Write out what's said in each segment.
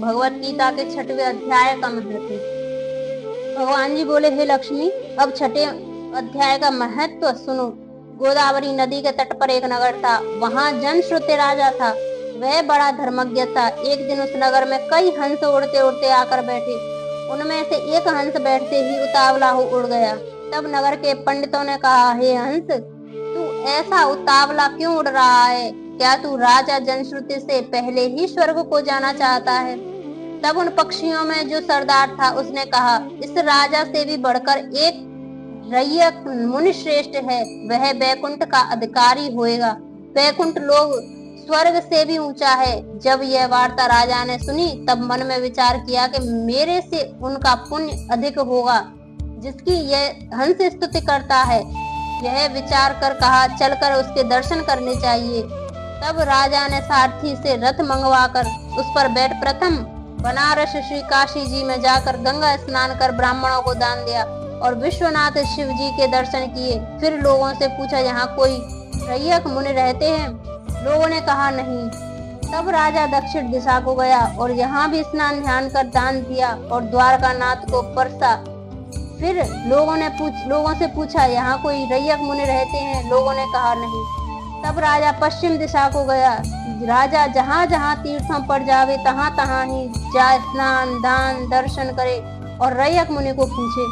भगवत गीता के 6वें अध्याय का महत्व। भगवान जी बोले, हे लक्ष्मी, अब 6ठे अध्याय का महत्व सुनो। गोदावरी नदी के तट पर एक नगर था। वहाँ जनश्रुत्य राजा था। वह बड़ा धर्मज्ञ था। एक दिन उस नगर में कई हंस उड़ते उड़ते आकर बैठे। उनमें से एक हंस बैठते ही उतावला हो उड़ गया। तब नगर के पंडितों ने कहा, हे हंस, तू ऐसा उतावला क्यों उड़ रहा है? क्या तू राजा जनश्रुति से पहले ही स्वर्ग को जाना चाहता है? तब उन पक्षियों में जो सरदार था उसने कहा, इस राजा से भी बढ़कर एक रैयक मुनि श्रेष्ठ है। वह बैकुंठ का अधिकारी होएगा। बैकुंठ लोग स्वर्ग से भी ऊंचा है। जब यह वार्ता राजा ने सुनी तब मन में विचार किया कि मेरे से उनका पुण्य अधिक होगा जिसकी यह हंस स्तुति करता है। यह विचार कर कहा, चलकर उसके दर्शन करने चाहिए। तब राजा ने सारथी से रथ मंगवाकर उस पर बैठ प्रथम बनारस श्री काशी जी में जाकर गंगा स्नान कर ब्राह्मणों को दान दिया और विश्वनाथ शिव जी के दर्शन किए। फिर लोगों से पूछा, यहाँ कोई रैयक मुनि रहते हैं? लोगों ने कहा, नहीं। तब राजा दक्षिण दिशा को गया और यहाँ भी स्नान ध्यान कर दान दिया और द्वारका नाथ को परसा। फिर लोगों से पूछा, यहाँ कोई रैयक मुनि रहते हैं? लोगों ने कहा, नहीं। तब राजा पश्चिम दिशा को गया। राजा जहाँ जहाँ तीर्थों पर जावे तहाँ तहाँ ही जाए, स्नान दान दर्शन करे और रैयक मुनि को पूछे।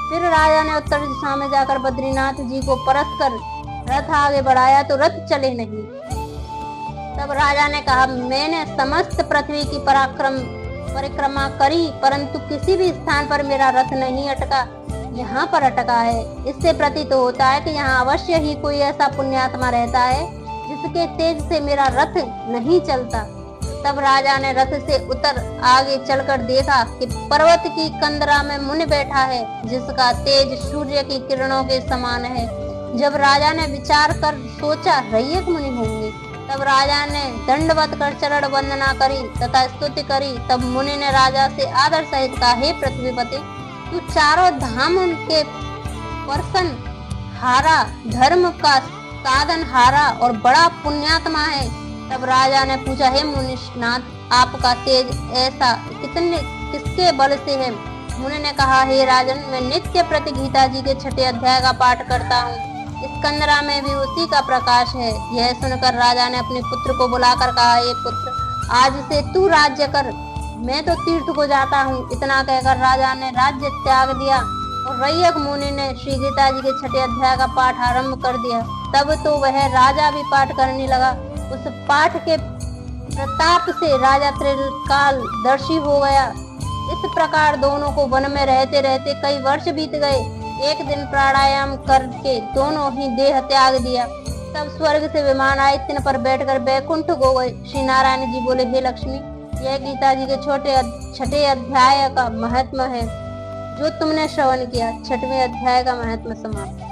फिर राजा ने उत्तर दिशा में जाकर बद्रीनाथ जी को परस कर रथ आगे बढ़ाया तो रथ चले नहीं। तब राजा ने कहा, मैंने समस्त पृथ्वी की परिक्रमा करी परंतु किसी भी स्थान पर मेरा रथ नहीं अटका। यहाँ पर अटका है। इससे प्रतीत होता है कि यहाँ अवश्य ही कोई ऐसा पुण्यात्मा रहता है जिसके तेज से मेरा रथ नहीं चलता। तब राजा ने रथ से उतर आगे चलकर देखा कि पर्वत की कंदरा में मुनि बैठा है जिसका तेज सूर्य की किरणों के समान है। जब राजा ने विचार कर सोचा, रैयक मुनि होंगे। तब राजा ने दंडवत कर चरण वंदना करी तथा स्तुति करी। तब मुनि ने राजा से आदर सहित कहा, हे पृथ्वीपति, तू चारों धाम के पर्सन हारा, धर्म का साधन हारा और बड़ा पुण्यात्मा है। तब राजा ने पूछा, हे मुनिनाथ, आपका तेज ऐसा किसके बल से है? मुनि ने कहा, हे राजन, मैं नित्य प्रति गीता जी के 6ठे अध्याय का पाठ करता हूँ। इस कंदरा में भी उसी का प्रकाश है। यह सुनकर राजा ने अपने पुत्र को बुलाकर कहा, हे पुत्र, आज से तू राज्य कर, मैं तो तीर्थ को जाता हूँ। इतना कहकर राजा ने राज्य त्याग दिया और रैयक मुनि ने श्री गीता जी के 6ठे अध्याय का पाठ आरंभ कर दिया। तब तो वह राजा भी पाठ करने लगा। उस पाठ के प्रताप से राजा त्रिकालदर्शी हो गया। इस प्रकार दोनों को वन में रहते रहते कई वर्ष बीत गए। एक दिन प्राणायाम करके दोनों ही देह त्याग दिया। तब स्वर्ग से विमान आए, तिन पर बैठकर बैकुंठ को गए। श्री नारायण जी बोले, हे लक्ष्मी, यह गीता जी के 6ठे अध्याय का महत्व है जो तुमने श्रवण किया। 6वें अध्याय का महत्व समाप्त।